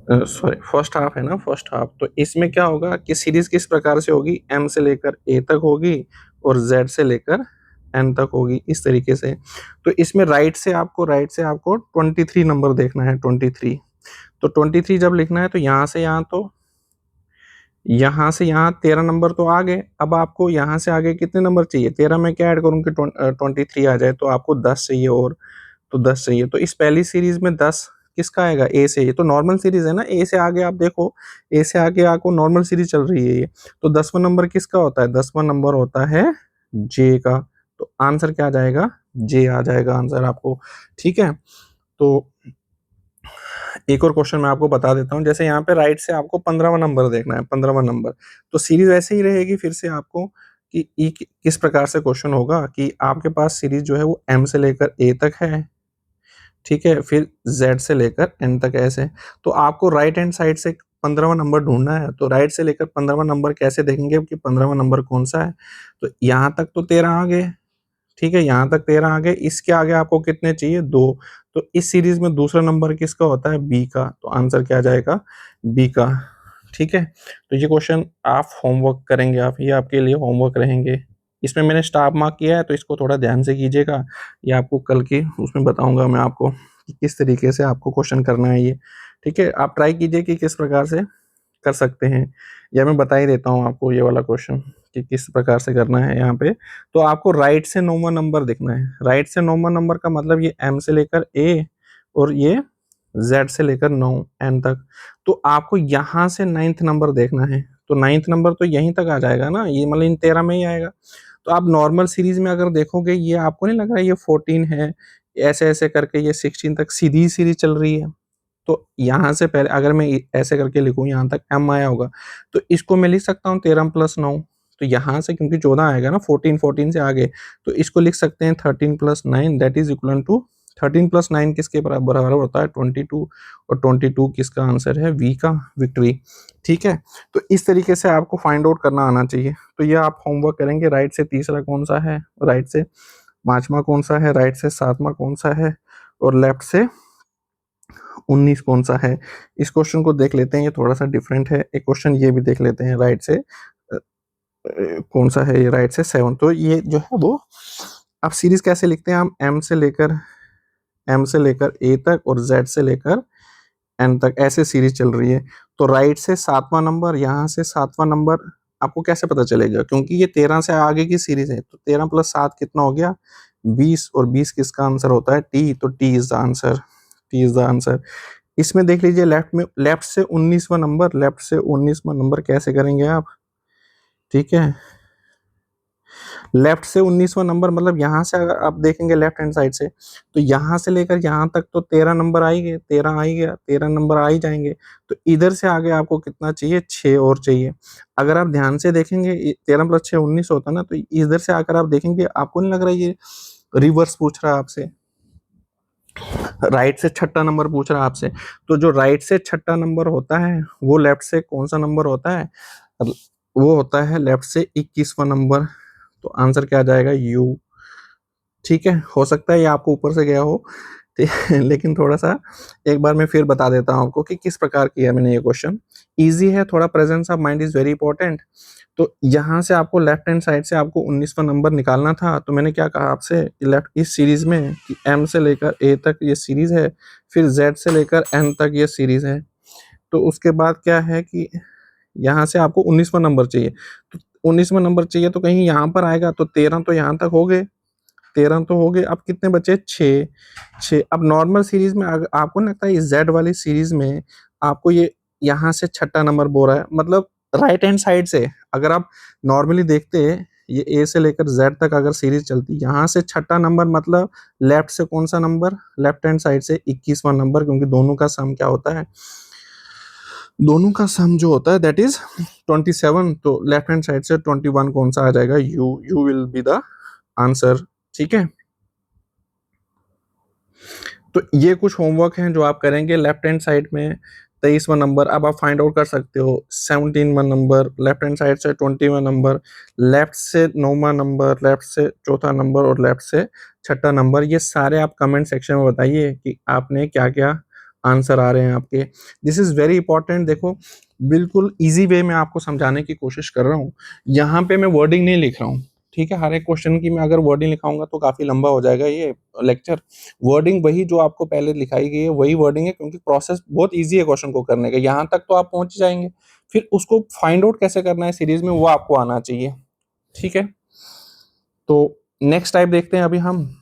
फर्स्ट हाफ है ना, फर्स्ट हाफ, तो इसमें क्या होगा कि सीरीज किस प्रकार से होगी, M से लेकर A तक होगी और Z से लेकर N तक होगी, इस तरीके से। तो इसमें राइट से आपको 23 नंबर देखना है, 23। तो 23 जब लिखना है तो यहाँ से यहाँ 13 नंबर तो आ गए। अब आपको यहाँ से आगे कितने नंबर चाहिए? 13 में क्या ऐड करूँ कि 23 आ जाए? तो आपको 10 चाहिए और, तो 10 चाहिए। तो इस पहली सीरीज में 10 किसका आएगा? ए से। ये तो नॉर्मल सीरीज है ना, ए से आगे आप देखो, ए से आगे आपको नॉर्मल सीरीज चल रही है ये। तो 10वां नंबर किसका होता है? 10वां नंबर होता है जे का। तो आंसर क्या आ जाएगा? जे आ जाएगा आंसर आपको। ठीक है, तो एक और क्वेश्चन मैं आपको बता देता हूँ। जैसे यहाँ पे राइट से आपको 15वां नंबर देखना है, 15वां नंबर। तो सीरीज ऐसे ही रहेगी फिर से आपको कि ई किस प्रकार से क्वेश्चन होगा कि आपके पास सीरीज जो है वो एम से लेकर ए तक है, ठीक है, फिर जेड से लेकर एन तक ऐसे। तो आपको राइट हैंड साइड से 15वां नंबर ढूंढना है। तो राइट से लेकर 15वां नंबर कैसे देखेंगे कि 15वां नंबर कौन सा है? तो यहाँ तक तो 13 आ गए, ठीक है, यहाँ तक 13 आ गए। इसके आगे आपको कितने चाहिए? 2। तो इस सीरीज में दूसरा नंबर किसका होता है? बी का। तो आंसर क्या आ जाएगा? बी का। ठीक है, तो ये क्वेश्चन आप होमवर्क करेंगे, आप, ये आपके लिए होमवर्क रहेंगे। इसमें मैंने स्टार मार्क किया है तो इसको थोड़ा ध्यान से कीजिएगा। ये आपको कल की उसमें बताऊंगा मैं आपको कि किस तरीके से आपको क्वेश्चन करना है ये। ठीक है, आप ट्राई कीजिए कि किस प्रकार से कर सकते हैं, या मैं बता ही देता हूँ आपको ये वाला क्वेश्चन कि किस प्रकार से करना है यहाँ पे। तो आपको राइट से 9वां नंबर देखना है। राइट से 9वां नंबर का मतलब ये एम से लेकर ए और ये जेड से लेकर 9 एन तक। तो आपको यहाँ से 9th नंबर देखना है। तो 9th नंबर तो यहीं तक आ जाएगा ना, ये मतलब इन 13 में ही आएगा। तो आप नॉर्मल सीरीज में अगर देखोगे, ये आपको नहीं लग रहा है ये 14 है, ऐसे ऐसे करके ये 16 तक सीधी सीरीज चल रही है। तो यहाँ से पहले अगर मैं ऐसे करके लिखूँ, यहाँ तक m आया होगा, तो इसको मैं लिख सकता हूँ 13 प्लस 9। तो यहाँ से क्योंकि 14 आएगा ना, 14 से आगे, तो इसको लिख सकते हैं 13 plus 9, that is equal to 13 plus 9 किसके बराबर होता है? 22। और 22 किसका आंसर है? वी का, विक्ट्री। ठीक है, तो इस तरीके से आपको फाइंड आउट करना आना चाहिए। तो ये आप होमवर्क करेंगे। राइट से तीसरा कौन सा है, राइट से 5वां कौन सा है, राइट से 7वां कौन सा है, और लेफ्ट से 19 कौन सा है। इस क्वेश्चन को देख लेते हैं, ये थोड़ा सा डिफरेंट है। एक क्वेश्चन ये भी देख लेते हैं, राइट से कौन सा है, ये राइट से 7। तो ये जो है वो आप सीरीज कैसे लिखते हैं? हम एम से लेकर ए तक और जेड से लेकर एन तक ऐसे सीरीज चल रही है। तो राइट से 7वां नंबर, यहाँ से 7वां नंबर आपको कैसे पता चलेगा? क्योंकि ये 13 से आगे की सीरीज है। तो 13 प्लस 7 कितना हो गया? 20। और 20 किसका आंसर होता है? टी। तो T is the answer, T is the answer. इसमें देख लीजिए लेफ्ट से 19वां नंबर, लेफ्ट से 19वां नंबर कैसे करेंगे आप? ठीक है, लेफ्ट से 19वां नंबर मतलब यहाँ से अगर आप देखेंगे लेफ्ट हैंड साइड से, तो यहाँ से लेकर यहाँ तक तो 13 नंबर आ ही गए, 13 आ ही गया, 13 नंबर आ ही जाएंगे। तो इधर से आगे आपको कितना चाहिए? 6 और चाहिए। अगर आप ध्यान से देखेंगे 13 प्लस 6 19 होता है ना, तो इधर से आकर आप देखेंगे, आपको नहीं लग रहा है ये रिवर्स पूछ रहा है आपसे? राइट से छठा नंबर पूछ रहा है आपसे। तो जो राइट से छठा नंबर होता है वो लेफ्ट से कौन सा नंबर होता है? वो होता है लेफ्ट से 21वां नंबर। तो आंसर क्या आ जाएगा? यू। ठीक है, हो सकता है ये आपको ऊपर से गया हो, ठीक है, लेकिन थोड़ा सा एक बार मैं फिर बता देता हूँ आपको कि किस प्रकार किया मैंने ये क्वेश्चन। इजी है थोड़ा, presence of mind is very important. तो यहाँ से आपको लेफ्ट हैंड साइड से आपको 19वां नंबर निकालना था। तो मैंने क्या कहा आपसे, लेफ्ट इस सीरीज में कि एम से लेकर ए तक ये सीरीज है, फिर जेड से लेकर एन तक ये सीरीज है। तो उसके बाद क्या है कि यहाँ से आपको 19वां नंबर चाहिए। तो 19वां नंबर चाहिए तो कहीं यहाँ पर आएगा। तो 13 तो यहाँ तक हो गए, 13 तो हो गए। अब कितने बचे? 6। 6। अब नॉर्मल सीरीज में आपको नहीं लगता है इस जेड वाली सीरीज में आपको ये यहाँ से छठा नंबर बोल रहा है? मतलब राइट हैंड साइड से अगर आप नॉर्मली देखते, ये ए से लेकर जेड तक अगर सीरीज चलती, यहाँ से छठा नंबर मतलब लेफ्ट से कौन सा नंबर? लेफ्ट हैंड साइड से 21वां नंबर, क्योंकि दोनों का सम क्या होता है? दोनों का सम जो होता है दैट इज 27। तो लेफ्ट हैंड साइड से 21 कौन सा आ जाएगा, you will be the answer. ठीक है, तो ये कुछ होमवर्क हैं जो आप करेंगे लेफ्ट हैंड साइड में 23वां नंबर। अब आप फाइंड आउट कर सकते हो 17वां नंबर, लेफ्ट हैंड साइड से 20वां नंबर, लेफ्ट से 9वां नंबर, लेफ्ट से चौथा नंबर और लेफ्ट से छठा नंबर। ये सारे आप कमेंट सेक्शन में बताइए कि आपने क्या क्या आंसर आ रहे हैं आपके। This is very important. देखो, बिल्कुल इजी वे में आपको समझाने की कोशिश कर रहा हूँ। यहाँ पे मैं वर्डिंग नहीं लिख रहा हूँ, ठीक है। हर एक क्वेश्चन की मैं अगर वर्डिंग लिखाऊंगा तो काफी लंबा हो जाएगा ये लेक्चर। वर्डिंग वही जो आपको पहले लिखाई गई है वही वर्डिंग है, क्योंकि प्रोसेस बहुत इजी है क्वेश्चन को करने का। यहाँ तक तो आप पहुंच ही जाएंगे, फिर उसको फाइंड आउट कैसे करना है सीरीज में वो आपको आना चाहिए। ठीक है, तो नेक्स्ट टाइप देखते हैं अभी हम।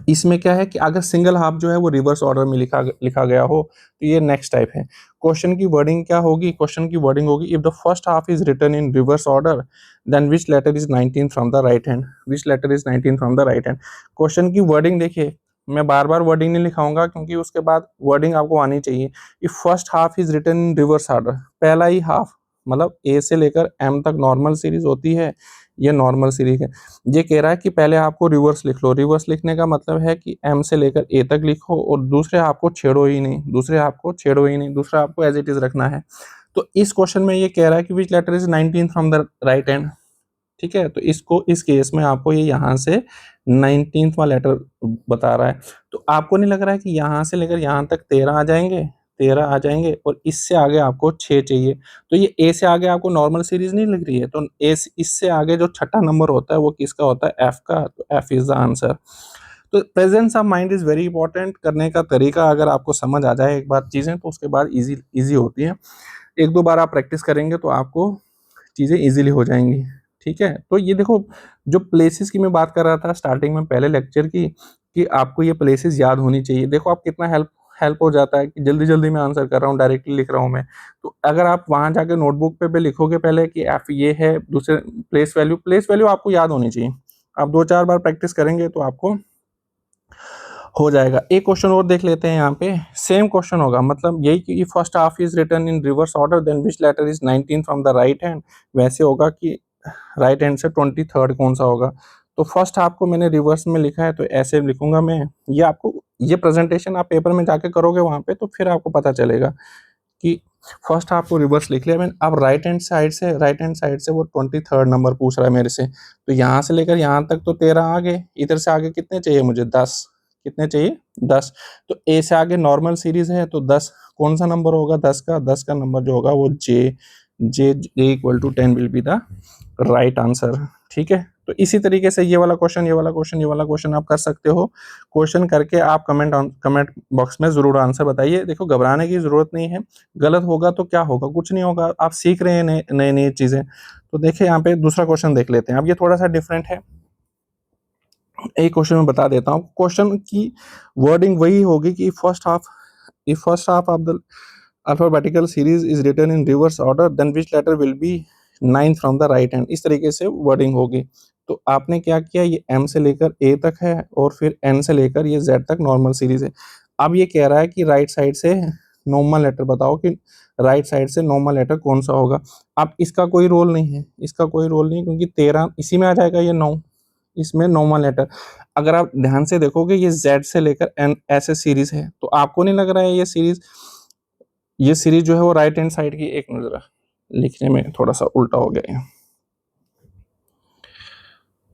इसमें क्या है कि अगर सिंगल हाफ जो है वो रिवर्स ऑर्डर में लिखा लिखा गया हो तो ये नेक्स्ट टाइप है। क्वेश्चन की वर्डिंग क्या होगी, क्वेश्चन की वर्डिंग होगी if the first half is written in reverse order then which letter is 19 from the right hand, which letter is 19 from the right hand. Question की wording देखिए, मैं बार बार wording नहीं लिखाऊंगा क्योंकि उसके बाद वर्डिंग आपको आनी चाहिए। If first half is written in reverse order, पहला ही हाफ मतलब ए से लेकर एम तक नॉर्मल सीरीज होती है, ये नॉर्मल सीरीज है। ये कह रहा है कि पहले आपको रिवर्स लिख लो। रिवर्स लिखने का मतलब है कि एम से लेकर ए तक लिखो और दूसरे हाफ को छेड़ो ही नहीं, दूसरे हाफ को छेड़ो ही नहीं, दूसरा आपको एज इट इज रखना है। तो इस क्वेश्चन में ये कह रहा है कि which letter is 19 from the right hand. ठीक है, तो इसको इस केस में आपको ये यहाँ से 19वां वाला लेटर बता रहा है। तो आपको नहीं लग रहा है कि यहाँ से लेकर यहाँ तक 13 आ जाएंगे, 13 आ जाएंगे और इससे आगे आपको 6 चाहिए। तो ये ए से आगे आपको नॉर्मल सीरीज नहीं लग रही है, तो ए इससे आगे जो छठा नंबर होता है वो किसका होता है, एफ का। तो एफ इज द आंसर। तो presence of mind is very important. करने का तरीका अगर आपको समझ आ जाए एक बार चीजें तो उसके बाद इजी इजी होती है। एक दो बार आप प्रैक्टिस करेंगे तो आपको चीज़ें इजीली हो जाएंगी। ठीक है, तो ये देखो, जो प्लेसेस की मैं बात कर रहा था स्टार्टिंग में पहले लेक्चर की, कि आपको ये प्लेसेस याद होनी चाहिए। देखो आप कितना हेल्प हेल्प हो जाता है कि जल्दी जल्दी मैं आंसर कर रहा हूँ, डायरेक्टली लिख रहा हूँ मैं। तो अगर आप वहां जाके नोटबुक पे लिखोगे पहले कि एफ ये है, दूसरे प्लेस वैल्यू आपको याद होनी चाहिए। आप दो चार बार प्रैक्टिस करेंगे तो आपको हो जाएगा। एक क्वेश्चन और देख लेते हैं। यहाँ पे सेम क्वेश्चन होगा, मतलब यही कि first half is written in reverse order then which letter is 19 from the right hand. वैसे होगा कि राइट हैंड से 23rd कौन सा होगा। तो फर्स्ट हाफ को मैंने रिवर्स में लिखा है तो ऐसे लिखूंगा मैं। ये आपको ये प्रेजेंटेशन आप पेपर में जाके करोगे वहां पे तो फिर आपको पता चलेगा कि फर्स्ट हाफ को रिवर्स लिख लिया मैंने। अब राइट हैंड साइड से वो 23rd नंबर पूछ रहा है मेरे से। तो यहाँ से लेकर यहाँ तक तो 13 आ गए, इधर से आगे कितने चाहिए मुझे, 10। कितने चाहिए, 10। तो ए से आगे नॉर्मल सीरीज है तो 10 कौन सा नंबर होगा, 10 का नंबर जो होगा वो J J equal to 10 will be the right answer. ठीक है, तो इसी तरीके से ये वाला क्वेश्चन, ये वाला क्वेश्चन, ये वाला क्वेश्चन आप कर सकते हो। क्वेश्चन करके आप कमेंट बॉक्स में जरूर आंसर बताइए। देखो घबराने की जरूरत नहीं है, गलत होगा तो क्या होगा, कुछ नहीं होगा, आप सीख रहे हैं नए नए नई चीजें। तो देखिए यहाँ पे दूसरा क्वेश्चन देख लेते हैं। अब ये थोड़ा सा डिफरेंट है, एक क्वेश्चन में बता देता हूँ। क्वेश्चन की वर्डिंग वही होगी कि first half of the alphabetical series is written in reverse order then which letter will be 9 from the right hand. इस तरीके से वर्डिंग होगी। तो आपने क्या किया, ये एम से लेकर ए तक है और फिर एन से लेकर ये जेड तक नॉर्मल सीरीज है। अब ये कह रहा है कि राइट साइड से नॉर्मल लेटर बताओ कि राइट साइड से नॉर्मल लेटर कौन सा होगा। अब इसका कोई रोल नहीं है, इसका कोई रोल नहीं, क्योंकि 13 इसी में आ जाएगा, ये 9 इसमें नॉर्मल लेटर। अगर आप ध्यान से देखोगे ये जेड से लेकर एन ऐसे सीरीज है, तो आपको नहीं लग रहा है ये सीरीज जो है वो राइट हैंड साइड की, एक नजर लिखने में थोड़ा सा उल्टा हो गया है।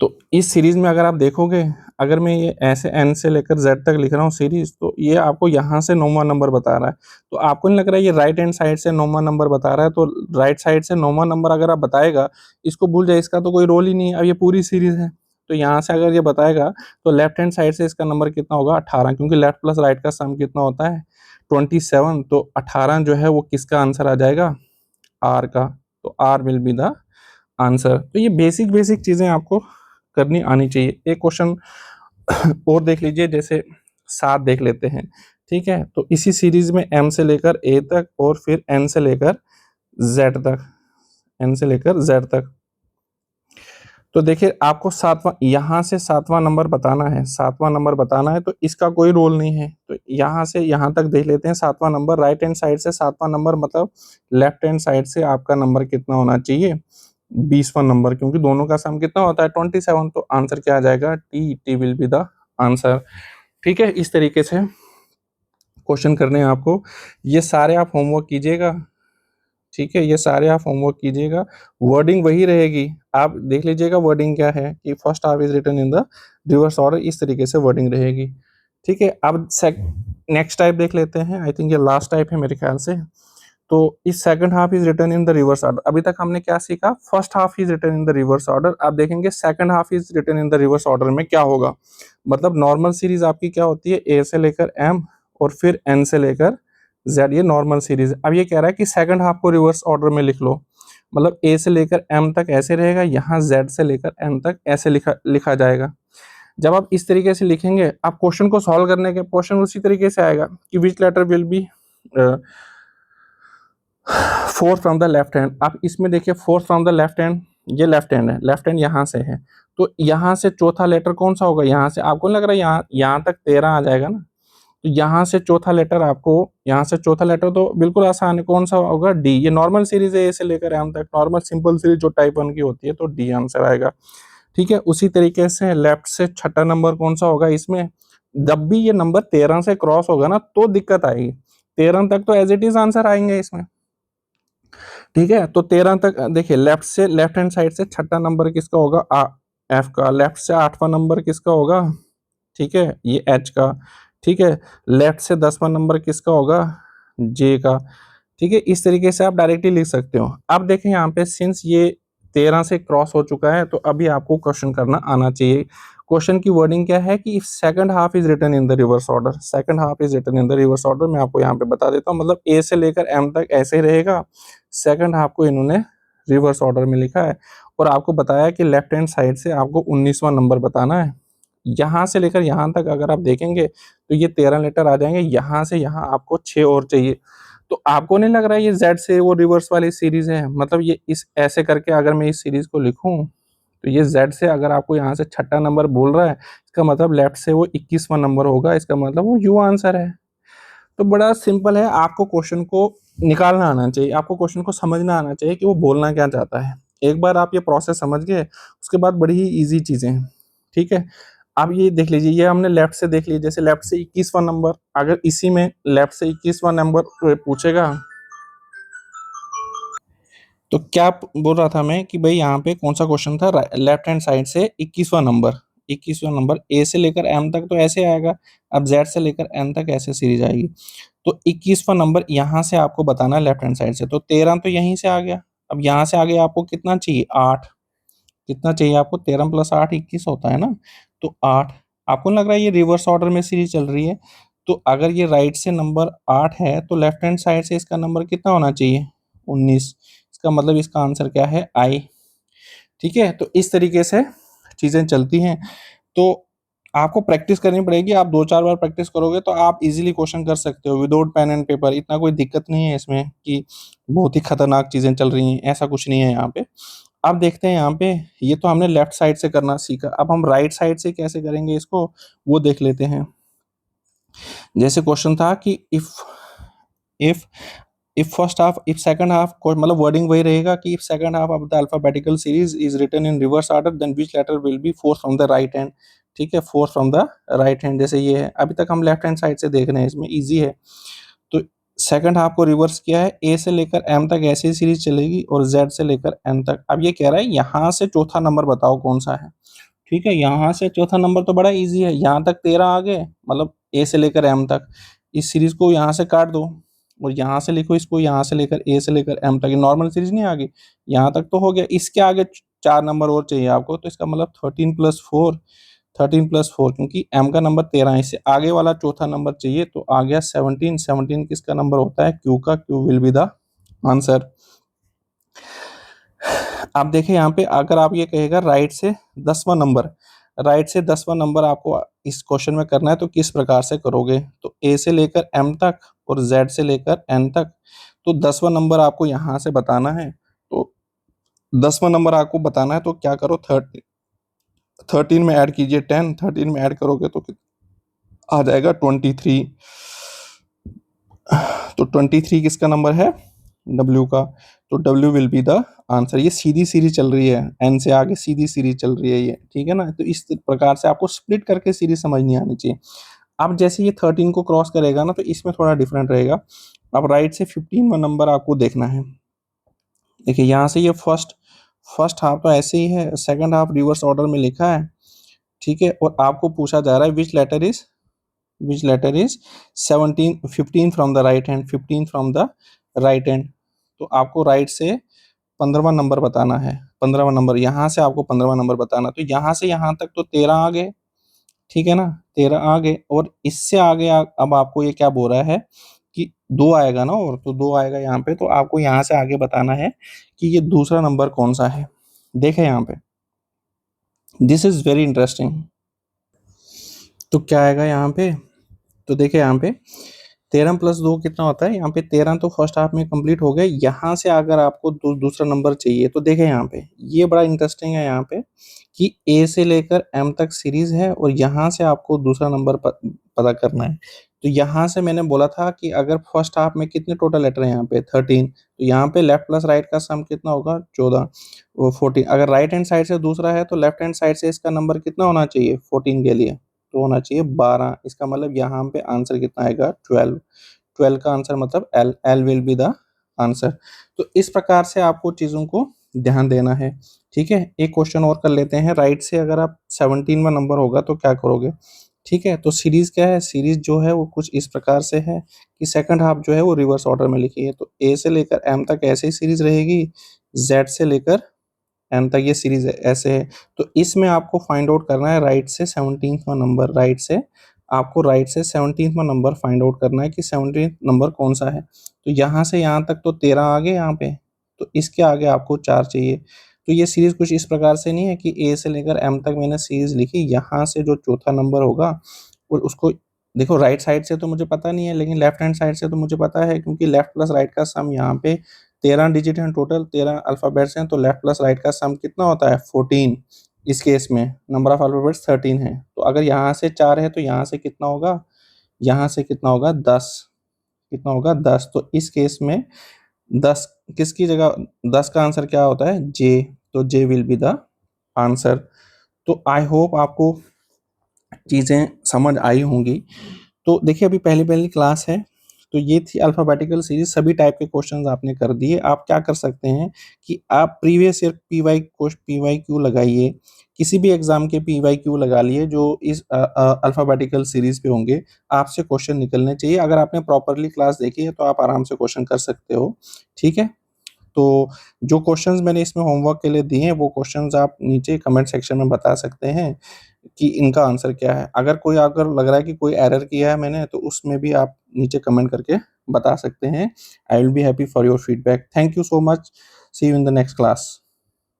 तो इस सीरीज में अगर आप देखोगे, अगर मैं ये ऐसे एन से लेकर जेड तक लिख रहा हूँ सीरीज, तो ये आपको यहाँ से 9वां नंबर बता रहा है। तो आपको नहीं लग रहा है ये राइट हैंड साइड से 9वां नंबर बता रहा है। तो राइट साइड से 9वां नंबर अगर आप बताएगा, इसको भूल जाए, इसका तो कोई रोल ही नहीं है, अब ये पूरी सीरीज है। तो यहाँ से अगर ये बताएगा तो लेफ्ट हैंड साइड से इसका नंबर कितना होगा, 18, क्योंकि लेफ्ट प्लस राइट का सम कितना होता है, 27। तो 18 जो है वो किसका आंसर आ जाएगा, आर का। तो R will be the answer. तो ये बेसिक बेसिक चीजें आपको करनी आनी चाहिए। एक क्वेश्चन और देख लीजिए, जैसे 7 देख लेते हैं। ठीक है, तो इसी सीरीज में एम से लेकर ए तक और फिर एन से लेकर जेड तक, एन से लेकर जेड तक। तो देखिए आपको सातवां, यहाँ से सातवां नंबर बताना है, सातवां नंबर बताना है, तो इसका कोई रोल नहीं है। तो यहाँ से यहाँ तक देख लेते हैं। सातवां नंबर राइट हैंड साइड से सातवां नंबर मतलब लेफ्ट हैंड साइड से आपका नंबर कितना होना चाहिए, 20वां नंबर, क्योंकि दोनों का सम कितना होता है 27। तो आंसर क्या आ जाएगा, T, T will be the answer. ठीक है, इस तरीके से क्वेश्चन करने हैं आपको। ये सारे आप होमवर्क कीजिएगा। ठीक है, ये सारे आप होमवर्क कीजिएगा। वर्डिंग वही रहेगी, आप देख लीजिएगा वर्डिंग क्या है कि first half is written in the reverse order, इस तरीके से वर्डिंग रहेगी। ठीक है, अब नेक्स्ट टाइप देख लेते हैं। आई थिंक ये लास्ट टाइप है मेरे ख्याल से। तो इस second half is written in the reverse order. अभी तक हमने क्या सीखा, first half is written in the reverse order. आप देखेंगे second half is written in the reverse order में क्या होगा। मतलब नॉर्मल सीरीज आपकी क्या होती है, ए से लेकर एम और फिर एन से लेकर जेड, ये नॉर्मल सीरीज। अब ये कह रहा है कि सेकंड हाफ को रिवर्स ऑर्डर में लिख लो। मतलब ए से लेकर एम तक ऐसे रहेगा, यहाँ जेड से लेकर एम तक ऐसे लिखा लिखा जाएगा। जब आप इस तरीके से लिखेंगे, आप क्वेश्चन को सॉल्व करने के क्वेश्चन उसी तरीके से आएगा कि which letter will be fourth from the left hand. आप इसमें देखिए fourth from the left hand, ये लेफ्ट हैंड है, लेफ्ट हैंड यहाँ से है, तो यहाँ से चौथा लेटर कौन सा होगा, यहाँ से। आपको नहीं लग रहा है यहाँ यहाँ तक 13 आ जाएगा ना, तो यहाँ से चौथा लेटर आपको, यहाँ से चौथा लेटर तो बिल्कुल आसान है, कौन सा होगा, डी। ये नॉर्मल सीरीज है, ए से लेकर एम तक, नॉर्मल सिंपल सीरीज जो टाइप 1 की होती है, तो डी आंसर आएगा। ठीक है, उसी तरीके से लेफ्ट से छठा नंबर कौन सा होगा इसमें। जब भी ये नंबर 13 से क्रॉस होगा ना तो दिक्कत आएगी, 13 तक तो एज इट इज आंसर आएंगे इसमें। ठीक है, तो 13 तक देखिए, लेफ्ट से लेफ्ट हैंड साइड से छठा नंबर किसका होगा, एफ का। लेफ्ट से आठवां नंबर किसका होगा, ठीक है, ये एच का। ठीक है, लेफ्ट से 10वां नंबर किसका होगा, जे का। ठीक है, इस तरीके से आप डायरेक्टली लिख सकते हो। अब देखें यहाँ पे, सिंस ये 13 से क्रॉस हो चुका है, तो अभी आपको क्वेश्चन करना आना चाहिए। क्वेश्चन की वर्डिंग क्या है कि second half is written in the reverse order, second half is written in the reverse order. मैं आपको यहाँ पे बता देता हूँ, मतलब ए से लेकर एम तक ऐसे ही रहेगा, सेकंड हाफ को इन्होंने रिवर्स ऑर्डर में लिखा है। और आपको बताया कि लेफ्ट हैंड साइड से आपको 19वां नंबर बताना है। यहाँ से लेकर यहाँ तक अगर आप देखेंगे तो ये 13 लेटर आ जाएंगे, यहाँ से यहाँ आपको 6 और चाहिए। तो आपको नहीं लग रहा है ये जेड से वो रिवर्स वाली सीरीज है, मतलब ये इस ऐसे करके अगर मैं इस सीरीज को लिखूं, तो ये जेड से अगर आपको यहाँ से छठा नंबर बोल रहा है, इसका मतलब लेफ्ट से वो 21वां नंबर होगा, इसका मतलब वो यू आंसर है। तो बड़ा सिंपल है, आपको क्वेश्चन को निकालना आना चाहिए, आपको क्वेश्चन को समझना आना चाहिए कि वो बोलना क्या चाहता है। एक बार आप ये प्रोसेस समझ गए, उसके बाद बड़ी ही ईजी चीजें हैं। ठीक है, आप ये देख लीजिए, ये हमने लेफ्ट से देख लिया, जैसे लेफ्ट से 21वां नंबर, अगर इसी में लेफ्ट से 21वां नंबर पूछेगा, तो क्या बोल रहा था मैं कि भाई यहाँ पे कौन सा क्वेश्चन था, लेफ्ट हैंड साइड से 21वां नंबर, 21वां नंबर ए से लेकर एम तक तो ऐसे आएगा, अब जेड से लेकर एन तक ऐसे सीरीज आएगी। तो 21वां नंबर यहाँ से आपको बताना है लेफ्ट हैंड साइड से, तो 13 तो यहीं से आ गया। अब यहाँ से आगे आपको कितना चाहिए, 8। कितना चाहिए आपको, 13 प्लस 8 21 होता है ना, तो 8। आपको नहीं लग रहा है ये रिवर्स ऑर्डर में सीरीज चल रही है, तो अगर ये राइट से नंबर 8 है तो लेफ्ट हैंड साइड से इसका नंबर कितना होना चाहिए, 19। इसका मतलब इसका आंसर क्या है, आई। ठीक है, तो इस तरीके से चीजें चलती हैं। तो आपको प्रैक्टिस करनी पड़ेगी, आप 2-4 बार प्रैक्टिस करोगे तो आप इजीली क्वेश्चन कर सकते हो विदाउट पेन एंड पेपर। इतना कोई दिक्कत नहीं है इसमें कि बहुत ही खतरनाक चीजें चल रही हैं, ऐसा कुछ नहीं है यहाँ पे। अब देखते हैं यहाँ पे, ये तो हमने लेफ्ट साइड से करना सीखा, अब हम राइट साइड से कैसे करेंगे इसको, वो देख लेते हैं। जैसे क्वेश्चन था कि if if first half, if second half, मतलब वर्डिंग वही रहेगा कि if second half of the alphabetical series is written in reverse order then which letter will be fourth from the right hand. ठीक है, fourth from the right hand, जैसे ये है। अभी तक हम लेफ्ट हैंड साइड से देख रहे हैं, इसमें इजी है। तो सेकंड हाफ को रिवर्स किया है, ए से लेकर एम तक ऐसी सीरीज चलेगी और जेड से लेकर एन तक। अब ये कह रहा है यहाँ से चौथा नंबर बताओ कौन सा है। ठीक है, यहाँ से चौथा नंबर तो बड़ा इजी है, यहाँ तक 13 आ गए, मतलब ए से लेकर एम तक। इस सीरीज को यहाँ से काट दो और यहाँ से लिखो इसको, यहाँ से लेकर ए से लेकर एम तक, नॉर्मल सीरीज नहीं आ गई, यहाँ तक तो हो गया। इसके आगे 4 नंबर और चाहिए आपको, तो इसका मतलब 13+4, 13+4, क्योंकि एम का नंबर 13 है, इससे आगे वाला चौथा नंबर चाहिए, तो आ गया 17। 17 किसका नंबर होता है, क्यू का, Q will be the answer. आप देखें यहाँ पे, अगर आप ये कहेगा राइट से 10वां नंबर, राइट से 10वां नंबर आपको इस क्वेश्चन में करना है, तो किस प्रकार से करोगे, तो ए से लेकर एम तक और जेड से लेकर एन तक। तो 10वां नंबर आपको यहाँ से बताना है, तो 10वां नंबर आपको बताना है, तो क्या करो, 13 में ऐड कीजिए 10, 13 में ऐड करोगे तो आ जाएगा 23। तो 23 किसका नंबर है? W का। तो W will be the answer. ये सीधी सीरीज चल रही है, n से आगे सीधी सीरीज चल रही है ये, ठीक है ना। तो इस प्रकार से आपको स्प्लिट करके सीरीज समझ नहीं आनी चाहिए। अब जैसे ये 13 को क्रॉस करेगा ना, तो इसमें थोड़ा डिफरेंट रहेगा। अब राइट से 15वां नंबर आपको देखना है। देखिए यहाँ से ये फर्स्ट फर्स्ट हाफ तो ऐसे ही है, सेकंड हाफ रिवर्स ऑर्डर में लिखा है, ठीक है। और आपको पूछा जा रहा है which letter is 17 15 from the right hand, 15 from the right hand. तो आपको राइट से 15वां नंबर बताना है। 15वां नंबर यहाँ से आपको 15वां नंबर बताना। तो यहाँ से यहाँ तक तो 13 आ गए, ठीक है ना, 13 आ गए। और इससे आगे अब आपको ये क्या बोल रहा है कि 2 आएगा ना, और तो 2 आएगा यहाँ पे। तो आपको यहाँ से आगे बताना है कि ये दूसरा नंबर कौन सा है। देखें यहाँ पे, दिस इज वेरी इंटरेस्टिंग। तो क्या आएगा यहाँ पे? तो देखिए यहाँ पे 13 + 2 कितना होता है? यहाँ पे 13 तो फर्स्ट हाफ में कंप्लीट हो गए। यहाँ से अगर आपको दूसरा नंबर चाहिए तो देखें यहाँ पे, ये बड़ा इंटरेस्टिंग है यहाँ पे कि ए से लेकर एम तक सीरीज है, और यहाँ से आपको दूसरा नंबर पता करना है। तो यहाँ से मैंने बोला था कि अगर फर्स्ट हाफ में कितने टोटल लेटर हैं यहाँ पे 13, तो यहाँ पे लेफ्ट प्लस राइट का सम कितना होगा? 14, वो 14। अगर राइट हैंड साइड से दूसरा है तो लेफ्ट हैंड साइड से इसका नंबर कितना होना चाहिए 14 के लिए? तो होना चाहिए 12। इसका मतलब यहाँ पे आंसर कितना आएगा? 12। 12 का आंसर मतलब L, L will be the answer. तो इस प्रकार से आपको चीज़ों को ध्यान देना है, ठीक है। एक क्वेश्चन और कर लेते हैं। राइट से अगर आप 17वां नंबर होगा तो क्या करोगे, ठीक है। तो सीरीज क्या है? सीरीज जो है वो कुछ इस प्रकार से है कि सेकंड हाफ जो है वो रिवर्स ऑर्डर में लिखी है। तो ए से लेकर एम तक ऐसे ही सीरीज रहेगी, जेड से लेकर एन तक ये सीरीज ऐसे है। तो इसमें आपको फाइंड आउट करना है राइट से 17वां नंबर। राइट से आपको राइट से 17वां नंबर फाइंड आउट करना है कि 17 नंबर कौन सा है। तो यहाँ से यहाँ तक तो 13 आ गए यहाँ पे, तो इसके आगे आपको 4 चाहिए। तो ये सीरीज कुछ इस प्रकार से नहीं है कि ए से लेकर एम तक मैंने सीरीज लिखी, यहाँ से जो चौथा नंबर होगा और उसको देखो। राइट साइड से तो मुझे पता नहीं है, लेकिन लेफ्ट हैंड साइड से तो मुझे पता है, क्योंकि लेफ्ट प्लस राइट का सम यहाँ पे 13 डिजिट हैं, टोटल 13 अल्फाबेट्स हैं। तो लेफ्ट प्लस राइट का सम कितना होता है? 14। इस केस में नंबर ऑफ अल्फाबेट्स 13 है। तो अगर यहाँ से 4 है तो यहाँ से कितना होगा? यहाँ से कितना होगा? 10। कितना होगा? 10। तो इस केस में 10 किसकी जगह? 10 का आंसर क्या होता है? जे। तो जे विल बी द आंसर। तो आई होप आपको चीज़ें समझ आई होंगी। तो देखिए अभी पहली पहली क्लास है, तो ये थी अल्फ़ाबेटिकल सीरीज़। सभी टाइप के क्वेश्चंस आपने कर दिए। आप क्या कर सकते हैं कि आप प्रीवियस ईयर पीवाईक्यू लगाइए, किसी भी एग्ज़ाम के पीवाईक्यू लगा लिए जो इस अल्फ़ाबेटिकल सीरीज़ पे होंगे। आपसे क्वेश्चन निकलने चाहिए। अगर आपने प्रॉपर्ली क्लास देखी है तो आप आराम से क्वेश्चन कर सकते हो, ठीक है। तो जो क्वेश्चंस मैंने इसमें होमवर्क के लिए दिए हैं, वो क्वेश्चंस आप नीचे कमेंट सेक्शन में बता सकते हैं कि इनका आंसर क्या है। अगर लग रहा है कि कोई एरर किया है मैंने, तो उसमें भी आप नीचे कमेंट करके बता सकते हैं। I will be happy for your feedback. Thank you so much. See you in the next class.